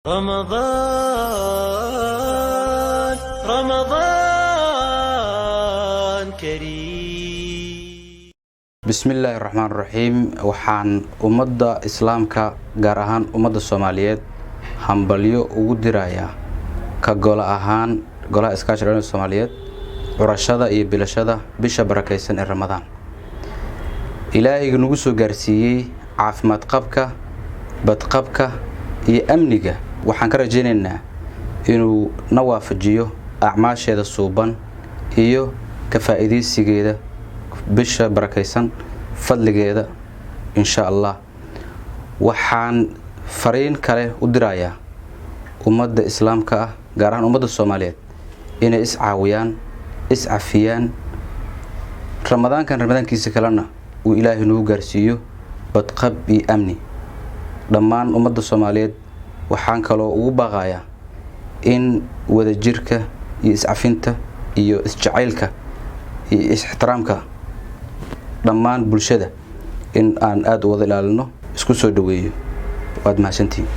رمضان رمضان كريم. بسم الله الرحمن الرحيم. waxaan ummadda islaamka gaar ahaan ummadda Soomaaliyeed hambalyo ugu dirayaa ka gol ahaan golaha iskaashiga Soomaaliyeed urashada iyo bilashada bisha barakeysan ee Ramadaan. Ilaahay nagu soo gaarsiiyay caafimaad qabka, bad qabka iyo amniga. waxaan ka rajaynaynaa inuu na waafajiyo acmaasheeda suuban iyo ka faa'iideysigeeda bisha barakeysan fadligeeda insha Allah. waxaan fariin kale u dirayaa ummadda islaamka ah gaar ahaan ummadda Soomaaliyeed inay is caawiyaan, is cafiyaan. ramadaankiisa kalena uu Ilaahay nagu gaarsiiyo badqab iyo amni. dhammaan ummadda Soomaaliyeed waxaan kaloo ugu baaqayaa in wada jirka iyo iscafinta iyo isjacaylka iyo ixtiraamka dhammaan bulshada in aan aad u wada ilaalino isku soo dhaweeyo. waad mahadsantihiin.